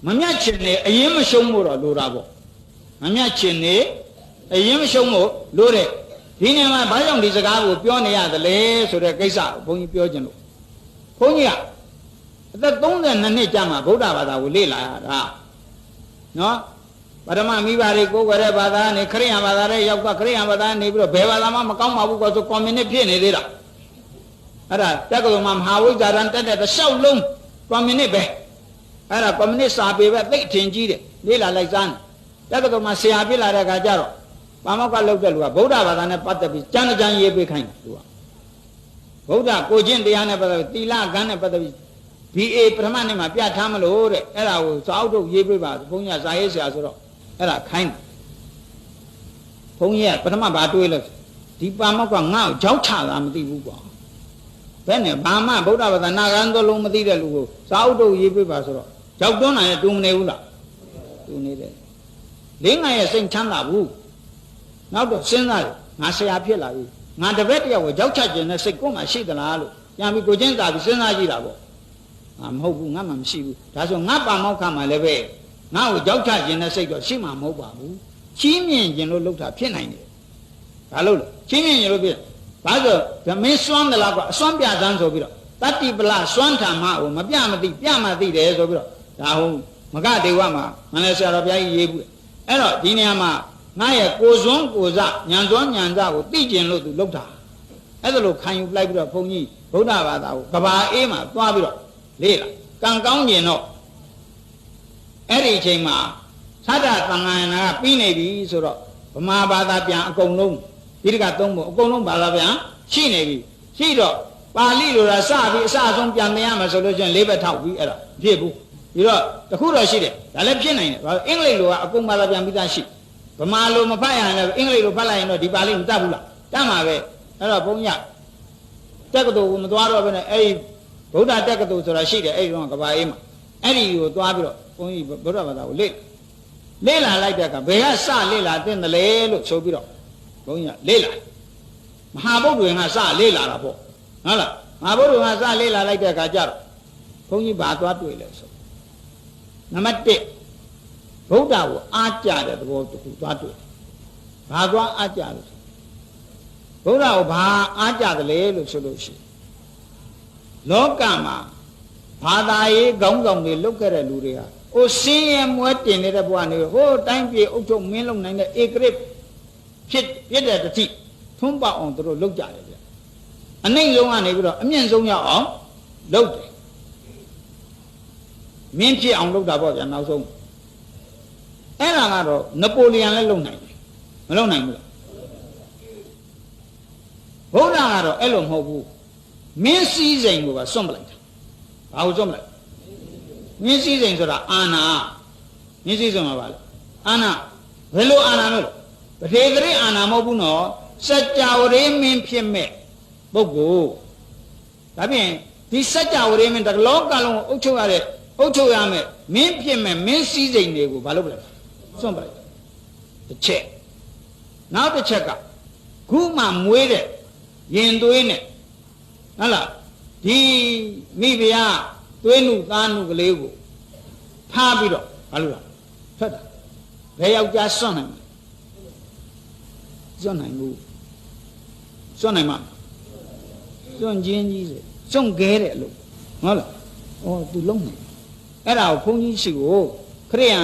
မမြတ်ချင်နေအရင်မရှုံးဖို့တော့လိုတာပေါ့မမြတ်ချင်နေအရင်မရှုံးဖို့လိုတယ်ဒီနေမှာဘာကြောင့်ဒီစကားကိုပြောနေရသလဲဆိုတဲ့ကိစ္စကိုဘုန်းကြီးပြောခြင်းလို့ဘုန်းကြီးကအသက်32နှစ်ကြာမှဗုဒ္ဓဘာသာကိုလေ့လာရတာနော်ပထမမိဘတွေကိုယ်ွယ်တဲ့ဘာသာနဲ့ခရိယံဘာသာနဲ့ရောက်သွားခရိယံဘာသာနေပြီးတော့ဘယ်ဘာသာမှမကောင်းပါဘူးကောဆိုကွန်မြူနစ်ဖြစ်နေသေးတာအဲ့ဒါတက္ကသိုလ်မှာမဟာဝိဇ္ဇာရန်တက်တဲ့တစ်လျှောက်လုံးကွန်မြူနစ်ပဲအဲ့ဒါကွန်မြူနစ်စာပေပဲသိအထင်ကြီးတယ်လေ့လာလိုက်စမ်းတက္ကသိုလ်မှာဆရာဖြစ်လာတဲ့အခါကျတော့ပါမောက္ခလုပ်တဲ့လူကဗုဒ္ဓဘာသာနဲ့ပတ်သက်ပြီးကျမ်းကျမ်းရေးပေးခိုင်းတယ်သူကဗုဒ္ဓကိုကျင့်တရားနဲ့ပတ်သက်ပြီးသီလကံနဲ့ပတ်သက်ပြီး BA ပထမနေ့မှာပြထားမလို့တဲ့အဲ့ဒါကိုစာအုပ်ထုတ်ရေးပေးပါဘုန်းကြီးကဇာရေးဆရာဆိုတော့အဲ့ဒါခိုင်းတယ်ဘုန်းကြီးကပထမဘာတွေးလဲဒီပါမောက္ခငါ့ကိုကြောက်ချတာမသိဘူးကွာဘယ်နဲ့ဘာမှဗုဒ္ဓဘာသာနာဂန်သလုံးမသိတဲ့လူကိုစာအုပ်ထုတ်ရေးပေးပါဆိုတော့ကြောက်တွန်းနိုင်တူမနေဘူးလားတူနေတယ်လင်းငါရဲ့စိတ်ချမ်းသာဘူးနောက်တော့စဉ်းစားတယ်ငါဆရာဖြစ်လာပြီငါတပည့်တယောက်ကိုကြောက်ချခြင်းနဲ့စိတ်ကိုမှရှိသလားလို့ပြန်ပြီးကိုချင်းသာပြီးစဉ်းစားကြည့်တာပေါ့ငါမဟုတ်ဘူးငါမှမရှိဘူးဒါဆိုငါပါမောက္ခမှလည်းပဲငါ့ကိုကြောက်ချခြင်းနဲ့စိတ်တော့ရှိမှမဟုတ်ပါဘူးချီးမြှင့်ခြင်းလို့လုပ်တာဖြစ်နိုင်တယ်ဒါလို့ချီးမြှင့်ခြင်းလို့ဖြစ်ဘာဆိုဓမင်းစွမ်းတယ်လားကွာအစွမ်းပြစမ်းဆိုပြီးတော့တတ္တိပလစွမ်းထံမှကိုမပြမသိပြမသိတယ်ဆိုပြီးတော့ဒါဟုတ်မကဒေဝမှာမန္တဆရာတော်ဘုရားကြီးရေးဘူးအဲ့တော့ဒီနေရာမှာငါရဲ့ကိုစွန်းကိုစညံစွန်းညံစကိုသိကျင်လို့သူလုပ်တာအဲ့ဒါလို့ခံယူလိုက်ပြီးတော့ဘုန်းကြီးဗုဒ္ဓဘာသာကိုကဘာအေးမှာသွားပြီးတော့လေ့လာကံကောင်းကျင်တော့အဲ့ဒီအချိန်မှာသတ္တသံဃာနာကပြီးနေပြီဆိုတော့ဗမာဘာသာပြန်အကုန်လုံးဒီတကသုံးဖို့အကုန်လုံးဘာသာပြန်ရှိနေပြီရှိတော့ပါဠိလိုတာစပြီးအစအဆုံးပြန်သင်ရမယ်ဆိုလို့ချင်းလေးဘက်ထောက်ပြီးအဲ့ဒါဖြစ်ဘူးပြီးတော့တခုတော့ရှိတယ်ဒါလည်းဖြစ်နိုင်တယ်ဘာလို့အင်္ဂလိပ်လိုကအကုန်ဘာသာပြန်ပြီးသားရှိဗမာလိုမဖတ်ရရင်လည်းအင်္ဂလိပ်လိုဖတ်လိုက်ရင်တော့ဒီပါဠိမတတ်ဘူးလားတတ်မှာပဲအဲ့တော့ဘုန်းကြီးတက္ကသိုလ်ကိုမသွားတော့ဘဲနဲ့အဲ့ဒီဗုဒ္ဓတက္ကသိုလ်ဆိုတာရှိတယ်အဲ့ဒီတော့ကဘာအေးမှာအဲ့ဒီကိုသွားပြီးတော့ဘုန်းကြီးဗုဒ္ဓဘာသာကိုလေ့လာလိုက်တဲ့အခါဘယ်ကစလေ့လာတဲ့လဲလို့ဆိုပြီးတော့ဘုန်းကြီးကလေ့လာမဟာဗုဒ္ဓဝင်ကစလေ့လာတာပေါ့ဟုတ်လားမဟာဗုဒ္ဓဝင်ကစလေ့လာလိုက်တဲ့အခါကျတော့ဘုန်းကြီးဘာသွားတွေ့လဲဆိုနံပါတ်1ဗုဒ္ဓကိုအားကြတဲ့သဘောတစ်ခုသွားတွေ့ဘာသွားအားကြလို့ဗုဒ္ဓကိုဘာအားကြတယ်လဲလို့ဆိုလို့ရှိရင်လောကမှာဘာသာရေးခေါင်းဆောင်တွေလုတ်ခဲ့တဲ့လူတွေဟာဟိုစင်းရဲမွဲတင်နေတဲ့ဘဝနေဟိုတိုင်းပြည်အုပ်ချုပ်မင်းလုံနိုင်တဲ့ဧကရစ်ဖြစ်တဲ့တတိထွန်းပေါအောင်သူတို့လုတ်ကြတယ်ဗျအနှိမ့်ဆုံးကနေပြီးတော့အမြင့်ဆုံးရောက်အောင်လုတ်တယ်မင်းဖြစ်အောင်လုတ်တာပေါ့ဗျာနောက်ဆုံးအဲ့ဒါကတော့နပိုလီယန်လည်းလုတ်နိုင်တယ်မလုတ်နိုင်ဘူးလားဗုဒ္ဓကတော့အဲ့လိုမဟုတ်ဘူးမင်းစည်းစိမ်ကိုပါစွန့်ပလိုက်တာဘာကိုစွန့်ပလိုက်မင်းစည်းစိမ်ဆိုတာအာနာမင်းစည်းစိမ်မှာပါလေအာနာဘယ်လိုအာနာလို့ပထေကရိအာနာမဟုတ်ဘူးနော်စัจ java ရေမင်းဖြစ်မဲ့ပုဂ္ဂိုလ်ဒါဖြင့်ဒီစัจ java ရေမင်းတကလောကလုံးကိုအုပ်ချုပ်ရမယ်မင်းဖြစ်မဲ့မင်းစည်းစိမ်တွေကိုဘာလုပ်ပလိုက်စွန့်ပလိုက်တစ်ချက်နောက်တစ်ချက်ကခုမှမွေးတဲ့ရင်သွေးနဲ့ဟုတ်လားဒီမိဖုရားသွေးနုသားနုကလေးကိုထားပြီးတော့ဘာလို့လဲထွက်တာဘယ်ယောက်ျားစွန့်နိုင်မလဲစွန့်နိုင်ဘူးစွန့်နိုင်မှာစွန့်ချင်းကြီးစေစွန့်ခဲတယ်လို့ဟုတ်လားဩသူလုံးနေအဲ့ဒါကိုဘုန်းကြီးရှိကိုခရိယံ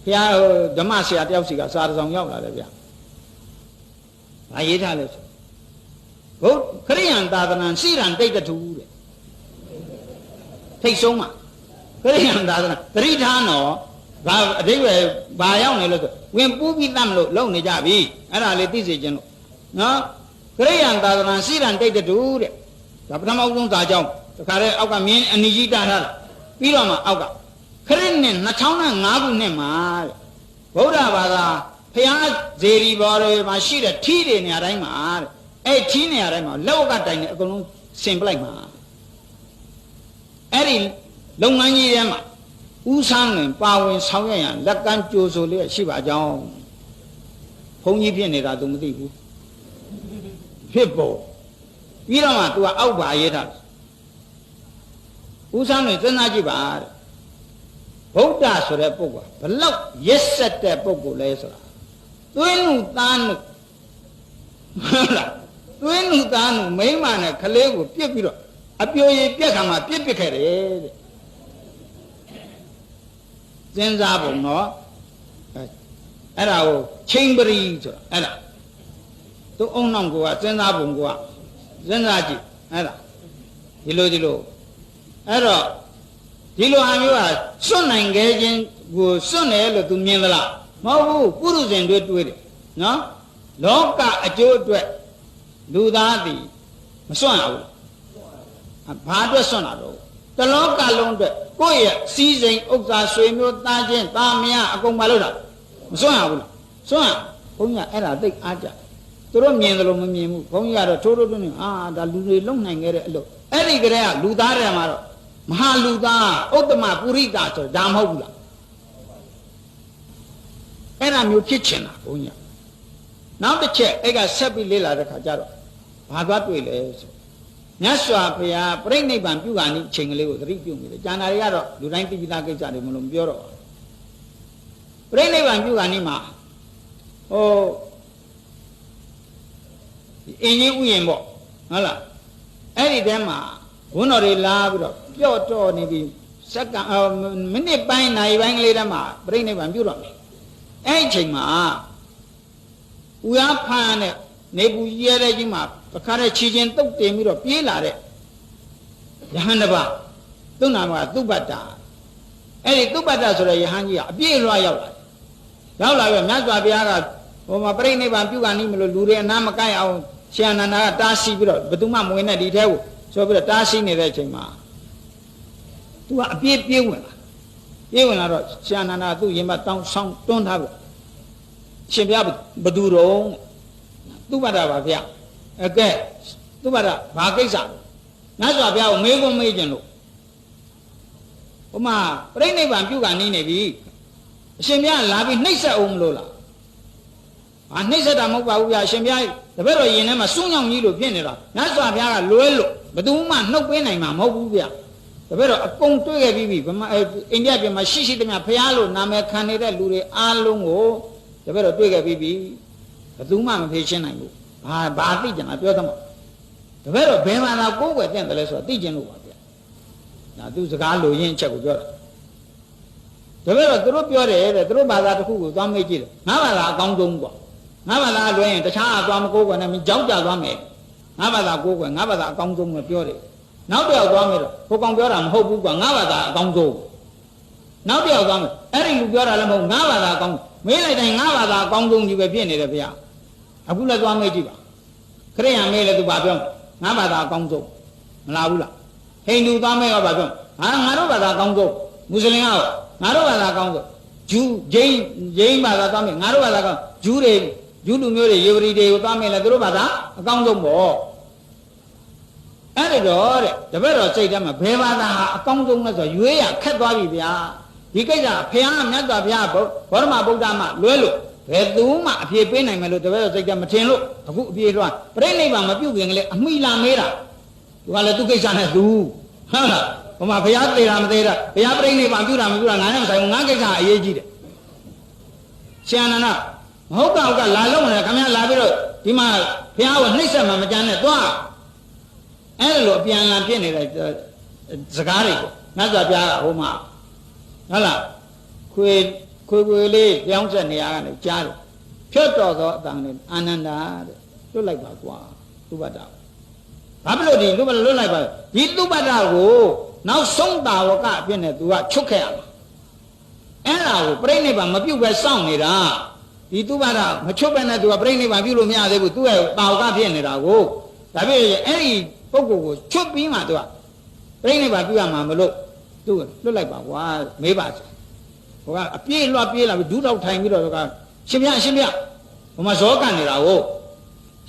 ဘုရားဓမ္မဆရာတယောက်စီကစာတစောင်ရောက်လာတယ်ဗျာဘာရေးထားလဲဘုခရိယံသာသနာစိရံတိတ်တထူတဲ့ထိတ်ဆုံးမှာခရိယံသာသနာသတိထားနော်ဘာအဓိပ္ပာယ်ဘာရောက်နေလို့ဆိုဝင်ပူးပြီးတတ်မလို့လုံနေကြပြီအဲ့ဒါလေးသိစေခြင်းလို့နော်ခရိယံသာသနာစိရံတိတ်တထူတဲ့ဒါပထမဆုံးစာကြောင်းတခါတည်းအောက်ကမြင်းအနိကြီးတားထားတာပြီးတော့မှအောက်ကခရစ်နှစ်2005ခုနှစ်မှာတဲ့ဗုဒ္ဓဘာသာဘုရားဇေဒီဘော်တွေမှာရှိတဲ့ထီးတွေနေရာတိုင်းမှာတဲ့အဲ့ထီးနေရာတိုင်းမှာလောက်ကတိုင်နေအကုန်လုံးဆင်ပလိုက်မှာအဲ့ဒီလုပ်ငန်းကြီးထဲမှာဥဆန်းဝင်ပါဝင်ဆောင်ရွက်ရန်လက်ကမ်းကြိုဆိုလေးရှိပါကြောင်းဘုန်းကြီးဖြစ်နေတာသူမသိဘူးဖြစ်ပေါ်ပြီးတော့မှ तू ကအောက်ပါရေးထားဥဆန်းဝင်စဉ်းစားကြည့်ပါတဲ့ ဗုဒ္ဓဆိုတဲ့ပုဂ္ဂိုလ်ဘလောက်ရစ်ဆက်တဲ့ပုဂ္ဂိုလ်လဲဆိုတာသွေးနုသားနုဟုတ်လားသွေးနုသားနုမိန်းမနဲ့ကလေးကိုပြစ်ပြီးတော့အပြိုရည်ပြက်ခါမှာပြစ်ခဲ့တယ်တဲ့စဉ်းစားပုံနော်အဲ့ဒါကိုချိန်ပရီဆိုတာအဲ့ဒါသူအုံနောက်ကိုကစဉ်းစားပုံကိုကစဉ်းစားကြည့်အဲ့ဒါဒီလိုအဲ့တော့ဒီလိုအမျိုးကစွန့်နိုင်ခဲ့ခြင်းကိုစွန့်တယ်လို့သူမြင်သလားမဟုတ်ဘူးပုရုဇဉ်တွေတွေးတယ်နော်လောကအကျိုးအတွက်လူသားသည်မစွန့်ရဘူးဘာအတွက်စွန့်တာတော့တလောကလုံးအတွက်ကိုယ့်ရဲ့စီးစိမ်ဥစ္စာဆွေမျိုးသားချင်းသားမယားအကုန်မလုပ်တာမစွန့်ရဘူးလားစွန့်ရဘုန်းကြီးကအဲ့ဒါသိအားကြသူတို့မြင်တယ်လို့မမြင်ဘူးဘုန်းကြီးကတော့ထိုးထိုးတွင်းဒါလူတွေလုံနိုင်ခဲ့တဲ့အလုပ်အဲ့ဒီကလေးကလူသားတွေမှာတော့မဟာလူသားဥတ္တမပုရိသဆိုဒါမဟုတ်ဘူးလားအဲ့ဒါမျိုးဖြစ်ချင်တာဘုန်းကြီးနောက်တစ်ချက်အဲ့ကဆက်ပြီးလေ့လာတဲ့ခါကျတော့ဘာသွားတွေ့လဲဆိုမြတ်စွာဘုရားပြိဋိဘံပြုခါနိအချိန်ကလေးကိုသတိပြုမိတယ်ကျန်တာတွေကတော့လူတိုင်းသိပြီးသားကိစ္စတွေမလို့မပြောတော့ပြိဋိဘံပြုခါနိမှာအင်းကြီးဥယျာဉ်ပေါ့ဟုတ်လားအဲ့ဒီတဲမှာဘုန်းတော်တွေလာပြီးတော့ပျော့တော့နေပြီစက္ကန့်မိနစ်ပိုင်းနာရီပိုင်းကလေးတည်းမှာပြိဋိဘံပြုတော့မယ်အဲ့ဒီအချိန်မှာဥရဖန်နဲ့နေပူရဲတဲ့ကြီးမှာတခါတည်းခြေချင်းတုတ်တင်ပြီးတော့ပြေးလာတဲ့ယဟန်တစ်ပါးသူ့နာမကသုဘတ္တာအဲ့ဒီသုဘတ္တာဆိုတဲ့ယဟန်ကြီးကအပြည့်လွှားရောက်လာပြီးမြတ်စွာဘုရားကဟိုမှာပြိဋိဘံပြုခါနိမလို့လူတွေအနားမကိုက်အောင်ရှင်အနန္ဒာကတားဆီးပြီးတော့ဘယ်သူမှမဝင်နဲ့ဒီထဲကိုဆိုပြီးတော့တားဆီးနေတဲ့အချိန်မှာသူကအပြည့်ပြေးဝင်လာတော့ရှင်အနန္ဒာသူ့ရင်မတောင်းဆောင်တွန်းထားပြီးရှင်ဘုရားဘသူတော့သုဘတ္တာပါဗျာအကဲသုဘတ္တာဘာကိစ္စမြတ်စွာဘုရားကိုမေးခွန်းမေးခြင်းလို့ဟိုမှာပြိဋိဘံပြုခါနိနေပြီအရှင်ဘုရားလာပြီးနှိပ်စက်အောင်မလို့လားနှိပ်စက်တာမဟုတ်ပါဘူးဗျာအရှင်ဘုရားတပည့်တော်ရင်ထဲမှာစွန့်ညောင်ကြီးလို့ဖြစ်နေတာမြတ်စွာဘုရားကလွဲလို့ဘယ်သူမှနှုတ်ပေးနိုင်မှာမဟုတ်ဘူးဗျာတပည့်တော်အကုန်တွေ့ခဲ့ပြီးပြီဗမာအိန္ဒိယပြည်မှာရှိသမျှဘုရားလို့နာမည်ခံနေတဲ့လူတွေအားလုံးကိုတပည့်တော်တွေ့ခဲ့ပြီးပြီဘယ်သူမှမဖြေရှင်းနိုင်ဘူးဘာသိကြလားပြောသမှာတပည့်တော်ဘယ်မှာသာကိုယ်ွယ်တင့်တယ်လဲဆိုတော့သိကျင်လို့ပါဗျာဒါသူစကားလိုရင်းအချက်ကိုပြောတာတပည့်တော်သူတို့ပြောတယ်တဲ့သူတို့ဘာသာတစ်ခုကိုသွားမေးကြည့်တယ်ငါဘာသာအကောင်းဆုံးကွာငါဘာသာလွှဲရင်တခြားအသွားမကိုးကွယ်နဲ့မင်းကြောက်ကြသွားမယ်ငါဘာသာကိုးကွယ်ငါဘာသာအကောင်းဆုံးပဲပြောတယ်နောက်တစ်ယောက်သွားမယ်တော့ဟိုကောင်ပြောတာမဟုတ်ဘူးကွာငါဘာသာအကောင်းဆုံးနောက်တစ်ယောက်သွားမယ်အဲ့ဒီလူပြောတာလည်းမဟုတ်ငါဘာသာအကောင်းမေးလိုက်တိုင်းငါဘာသာအကောင်းဆုံးကြီးပဲဖြစ်နေတယ်ဗျာအခုလည်းသွားမေးကြည့်ပါခရိယံမေးလည်းသူဘာပြောငါဘာသာအကောင်းဆုံးမလားဘူးလားဟိန္ဒူသွားမေးရောဘာပြောငါတို့ဘာသာအကောင်းဆုံးမွတ်စလင်ကရောငါတို့ဘာသာအကောင်းဆုံးဂျူးဂျိန်းဘာသာသွားမေးငါတို့ဘာသာကောင်းဂျူးလူမျိုးတွေယေဝရီတွေကိုသွားမေးလဲသူတို့ဘာသာအကောင်းဆုံးပေါ့အဲ့ဒါတော့တဲ့တပည့်တော်စိတ်ထဲမှာဘယ်ဘာသာဟာအကောင်းဆုံးလဲဆိုရွေးရခက်သွားပြီဗျာဒီကိစ္စဘုရားမြတ်စွာဘုရားဘောဓမဗုဒ္ဓမှာလွဲလို့ဘယ်သူမှအပြေပေးနိုင်မယ်လို့တပည့်တော်စိတ်ထဲမထင်လို့အခုအပြေလွှားပြိဋိဘံမပြုတ်ခင်ကလေးအမိလာမေးတာသူကလည်းသူကိစ္စနဲ့သူဟုတ်လားဟိုမှာဘုရားသေးတာမသေးတာဘုရားပြိဋိဘံပြုတာမပြုတာငါနဲ့မဆိုင်ဘူးငါကိစ္စအရေးကြီးတယ်ရှင်အနန္ဒမဟုတ်ပါဘူးကလာလုံးတယ်ခင်ဗျာလာပြီးတော့ဒီမှာဘုရားကိုနှိမ့်ဆက်မှမကြမ်းနဲ့သွားအဲ့လိုအပြန်အလှန်ဖြစ်နေတဲ့စကားတွေကိုမြတ်စွာဘုရားကဟိုမှာဟုတ်လားခွေလေးပြောင်းဆက်နေရကနေကြားတယ်ဖြတ်တော်သောအတန်နဲ့အာနန္ဒာတဲ့လွတ်လိုက်ပါကွာသုဘတ္တဘာဖြစ်လို့ဒီလွတ်လိုက်ပါဒီသုဘတ္တကိုနောက်ဆုံးတာဝကအဖြစ်နဲ့သူကချုပ်ခဲ့ရမှာအဲ့ဒါကိုပြိဋိဘံမပြုတ်ပဲစောင့်နေတာဒီသုဘတ္တမချုပ်ပဲနဲ့သူကပြိဋိဘံပြုလို့မရသေးဘူးသူ့ရဲ့တာဝကဖြစ်နေတာကိုဒါဖြစ်ရင်အဲ့ဒီပုဂ္ဂိုလ်ကိုချုပ်ပြီးမှသူကပြိဋိဘံပြုရမှာမလို့သူ့လွတ်လိုက်ပါကွာမေးပါဟိုကအပြေးလွှတ်ပြေးလာပြီးဒူးတော့ထိုင်ပြီးတော့ကရှင်ဗျဟိုမှာဇောကန်နေတာကို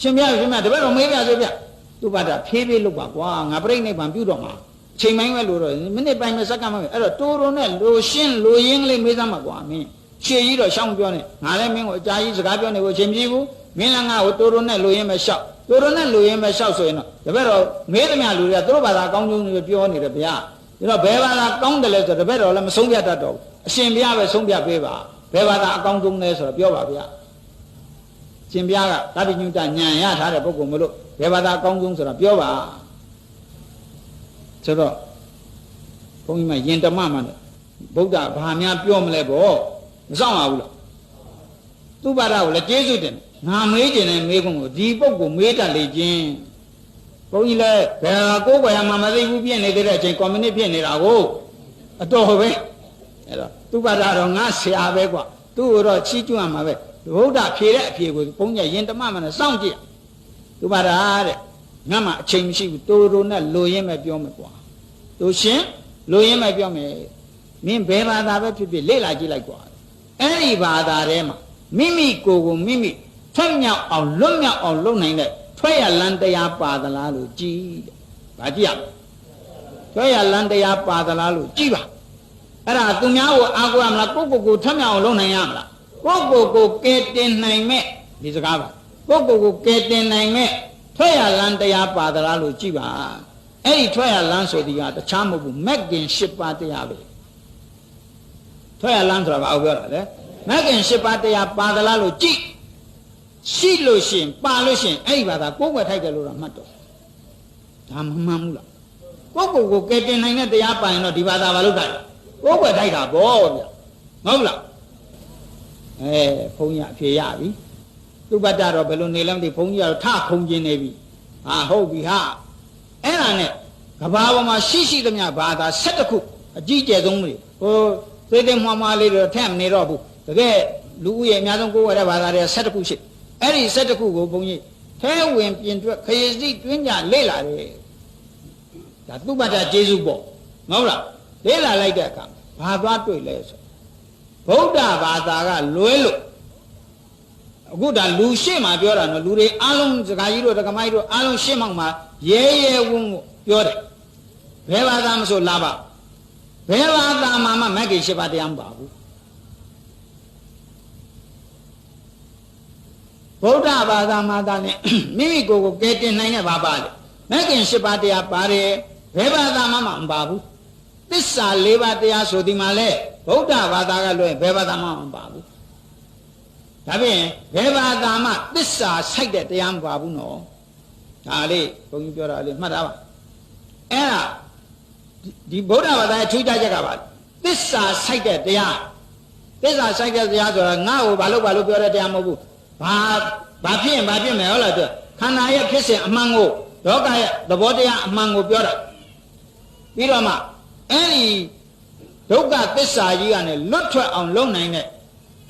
ရှင်ဗျတပည့်တော်မေးပြစေဗျသူ့ဘာသာဖြည်းဖြည်းလုပ်ပါကွာငါပြိဋိဘံပြုတော့မှာချိန်ပိုင်းပဲလို့တော့မိနစ်ပိုင်းပဲစက္ကန့်ပဲအဲ့တော့တိုးရုံနဲ့လိုရင်းကလေးမေးစမ်းပါကွာမင်းရှေ့ကြီးတော့ရှောင်းပြောနေငါလည်းမင်းကိုအကြာကြီးစကားပြောနေကိုအချိန်ပြေးဘူးမင်းလည်းငါ့ကိုတိုးရုံနဲ့လိုရင်းပဲရှောက်တိုးရုံနဲ့လိုရင်းပဲရှောက်ဆိုရင်တော့တပည့်တော်မေးသမျှလူတွေကသူတို့ဘာသာအကောင်းဆုံးတွေပြောနေတယ်ဗျာဒါတော့ဘယ်ဘာသာကောင်းတယ်လဲဆိုတော့တပည့်တော်လည်းမဆုံးဖြတ်တတ်တော့ဘူး အရှင်ဘုရားပဲဆုံးဖြတ်ပေးပါဘယ်ဘာသာအကောင်းဆုံးလဲဆိုတော့ပြောပါဗျာရှင်ဘုရားကသဗ္ဗညုတဉာဏ်ရထားတဲ့ပုဂ္ဂိုလ်မလို့ဘယ်ဘာသာအကောင်းဆုံးဆိုတော့ပြောပါဆိုတော့ဘုန်းကြီးမယင်တမမှနဲ့ဗုဒ္ဓဘာများပြောမလဲပေါ့မဆောင်ပါဘူးလားသူ့ဘာသာကိုလည်းကျေးဇူးတင်ငါမေးကျင်တဲ့မေးခွန်းကိုဒီပုဂ္ဂိုလ်မေးတတ်လေခြင်းဘုန်းကြီးလည်းဘယ်ကိုယ်ကွယ်မှမသိဘူးပြည့်နေတဲ့အချိန်ကွန်မြူနစ်ဖြစ်နေတာကိုအတော်ပဲအဲ့တော့သူ့ဘာသာတော့ငါဆရာပဲကွာသူ့ကိုတော့ချီးကျူးရမှာပဲဗုဒ္ဓဖြေတဲ့အဖြေကိုဘုန်းကြီးယင်တမမှနဲ့စောင့်ကြည့်သူ့ဘာသာတဲ့ငါမှအချိန်မရှိဘူးတိုးတိုးနဲ့လိုရင်းမဲ့ပြောမယ်ကွာသူရှင်လိုရင်းမဲ့ပြောမယ်မင်းဘယ်ဘာသာပဲဖြစ်ဖြစ်လေ့လာကြည့်လိုက်ကွာအဲ့ဒီဘာသာထဲမှာမိမိကိုယ်ကိုမိမိထွတ်မြောက်အောင်လွတ်မြောက်အောင်လုပ်နိုင်တဲ့ထွက်ရလန်းတရားပါသလားလို့ကြည့်တဲ့။ဘာကြည့်ရမလဲ။ထွက်ရလန်းတရားပါသလားလို့ကြည့်ပါ။အဲ့ဒါသူများကိုအားကိုးရမလားကိုယ့်ကိုယ်ကိုထွတ်မြောက်အောင်လုပ်နိုင်ရမလား။ကိုယ့်ကိုယ်ကိုကယ်တင်နိုင်မဲ့ဒီစကားပါ။ကိုယ့်ကိုယ်ကိုကယ်တင်နိုင်မဲ့ထွက်ရလန်းတရားပါသလားလို့ကြည့်ပါ။အဲ့ဒီထွက်ရလန်းဆိုဒီကတခြားမဟုတ်ဘူးမက်ကင်၈ပါးတရားပဲ။ထွက်ရလန်းဆိုတာဘာပြောတာလဲ။မက်ကင်၈ပါးတရားပါသလားလို့ကြည့်ရှိလို့ရှိရင်ပါလို့ရှိရင်အဲ့ဒီဘာသာကိုယ်ွယ်ထိုက်တယ်လို့တော့မှတ်တော့ဒါမမှန်ဘူးလားကိုယ့်ကိုယ်ကိုကယ်တင်နိုင်တဲ့တရားပါရင်တော့ဒီဘာသာဘာလို့ထိုက်ကိုယ်ွယ်ထိုက်တာပေါ့ဗျာမဟုတ်လားဘုန်းကြီးအဖြေရပြီသူဘတ်တော့ဘယ်လိုနေလဲမသိဘုန်းကြီးကတော့ထခုံကျင်နေပြီဟာဟုတ်ပြီဟာအဲ့ဒါနဲ့ကဘာပေါ်မှာရှိသမျှဘာသာ7ခုအကြီးကျယ်ဆုံးတွေဟိုသေသေးမွှားမွှားလေးတွေထက်မနေတော့ဘူးတကယ်လူဦးရေအများဆုံးကိုယ်ဝယ်တဲ့ဘာသာတွေ7ခုရှိအဲ့ဒီ7ခုကိုဘုန်းကြီးထဲဝင်ပြင်ထွက်ခရစ်စီတွင်းကြလေ့လာတယ်ဒါသူ့ဘာသာကျေးဇူးပေါ့မဟုတ်လားလေ့လာလိုက်တဲ့အခါဘာသွားတွေ့လဲဆိုဗုဒ္ဓဘာသာကလွဲလို့အခုဒါလူရှေ့မှာပြောတာနော်လူတွေအားလုံးစကားကြီးတို့ဒကမကြီးတို့အားလုံးရှေ့မှောက်မှာရဲရဲဝုန်းကိုပြောတယ်ဘယ်ဘာသာမဆိုလာပါဘယ်ဘာသာမှမဂ္ဂင်၈ပါးတရားမပါဘူးဗုဒ္ဓဘာသာမှာသာနဲ့မိမိကိုယ်ကိုကယ်တင်နိုင်တဲ့ဘာပါလဲမဂ္ဂင်၈ပါးတရားပါတယ်ဘယ်ဘာသာမှမပါဘူးသစ္စာ၄ပါးတရားဆိုဒီမှာလဲဗုဒ္ဓဘာသာကလွဲဘယ်ဘာသာမှမပါဘူးဒါဖြင့်ဘယ်ဘာသာမှသစ္စာဆိုင်တဲ့တရားမပါဘူးနော်ဒါလေးဘုန်းကြီးပြောတာလေးမှတ်ထားပါအဲ့ဒါဒီဗုဒ္ဓဘာသာရဲ့ထူးခြားချက်ကပါသစ္စာဆိုင်တဲ့တရားသစ္စာဆိုင်တဲ့တရားဆိုတာငါ့ကိုဘာလို့ပြောတဲ့တရားမဟုတ်ဘူးဘာဖြစ်ရင်ဘာဖြစ်မယ်ဟုတ်လားသူခန္ဓာရဲ့ဖြစ်စဉ်အမှန်ကိုလောကရဲ့သဘောတရားအမှန်ကိုပြောတာပြီးတော့မှအဲ့ဒီဒုက္ခသစ္စာကြီးကနေလွတ်ထွက်အောင်လုပ်နိုင်တဲ့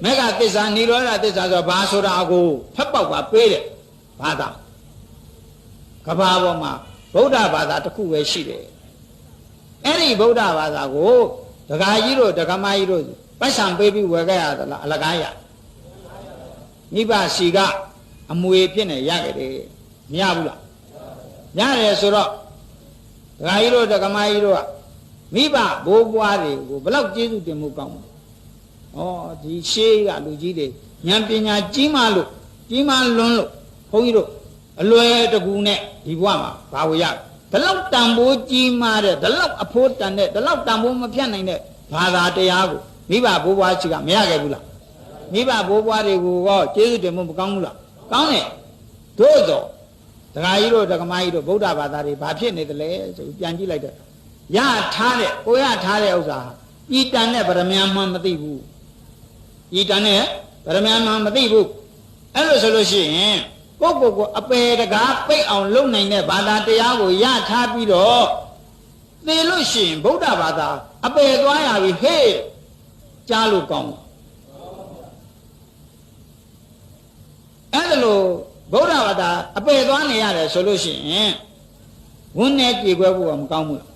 မေဃသစ္စာនិရောဓသစ္စာဆိုဘာဆိုတာကိုဖက်ပေါက်ပါပေးတယ်ဘာသာကဘာပေါ်မှာဗုဒ္ဓဘာသာတစ်ခုပဲရှိတယ်အဲ့ဒီဗုဒ္ဓဘာသာကိုဒကာကြီးတို့ဒကမကြီးတို့ပတ်စံပေးပြီးဝယ်ခဲ့ရသလားအလကားရမိဘစီကအမွေဖြစ်နေရခဲ့တယ်မရဘူးလားရတယ်ဆိုတော့ဒကာကြီးတို့ဒကမကြီးတို့ကမိဘဘိုးဘွားတွေကိုဘလောက်ကျေးဇူးတင်မှုကောင်းတယ်ဩဒီရှေးကလူကြီးတွေဉာဏ်ပညာကြီးမှလို့ကြီးမှလွန်းလို့ဘုန်းကြီးတို့အလွယ်တကူနဲ့ဒီဘဝမှာဘာဝရဒီလောက်တန်ဖိုးကြီးမှတဲ့ဒီလောက်အဖိုးတန်တဲ့ဒီလောက်တန်ဖိုးမပြတ်နိုင်တဲ့ဘာသာတရားကိုမိဘဘိုးဘွားကြီးကမရခဲ့ဘူးလားမိဘဘိုးဘွားတွေကိုရောကျေးဇူးတင်မှုမကောင်းဘူးလားကောင်းတယ်တို့တော့ဒကာကြီးတို့ဒကမကြီးတို့ဗုဒ္ဓဘာသာတွေဘာဖြစ်နေသလဲဆိုပြန်ကြည့်လိုက်တော့ရထားတဲ့ကိုရထားတဲ့ဥစ္စာဤတန်နဲ့ဗရမ ्या မှမသိဘူးဤတန်နဲ့ဗရမ ्या မှမသိဘူးအဲ့လိုဆိုလို့ရှိရင်ကိုယ့်ကိုယ်အပေတကားပိတ်အောင်လုပ်နိုင်တဲ့ဘာသာတရားကိုရထားပြီးတော့သိလို့ရှိရင်ဗုဒ္ဓဘာသာအပေသွားရပြီဟေးကြားလို့ကောင်းအဲ့ဒါလို့ဗုဒ္ဓဘာသာအပေသွားနေရတယ်ဆိုလို့ရှိရင်ဝန်းနဲ့ကြေခွဲဖို့ကမကောင်းဘူးလား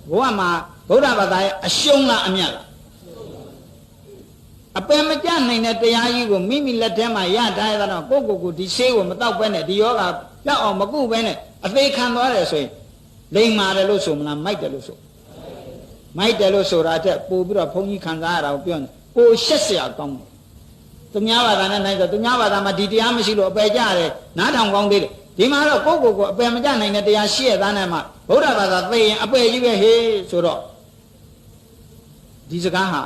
ဘုရားမှာဗုဒ္ဓဘာသာရဲ့အရှုံးလားအမြတ်လားအပယ်မကျနိုင်တဲ့တရားကြီးကိုမိမိလက်ထဲမှာရထားရတော့ကိုယ့်ကိုယ်ဒီဆေးကိုမတောက်ပဲနဲ့ဒီယောဂကြောက်အောင်မကုပဲနဲ့အသေးခံသွားတယ်ဆိုရင်လိမ်မာတယ်လို့ဆိုမလားမိုက်တယ်လို့ဆိုမိုက်တယ်လို့ဆိုတာတဲ့ပို့ပြီးတော့ဘုန်းကြီးခံစားရတာကိုပြောနေကိုရှက်เสียကောင်းတယ်သူများဘာသာနဲ့နိုင်ဆိုသူများဘာသာမှာဒီတရားမရှိလို့အပယ်ကျတယ်နားထောင်ကောင်းသေးတယ်ဒီမှာတော့ကိုယ့်ကိုယ်အပယ်မကျနိုင်တဲ့တရားရှိရသားနဲ့မှဗုဒ္ဓဘာသာသိရင်အပယ်ကြီးပဲဟေးဆိုတော့ဒီစကားဟာ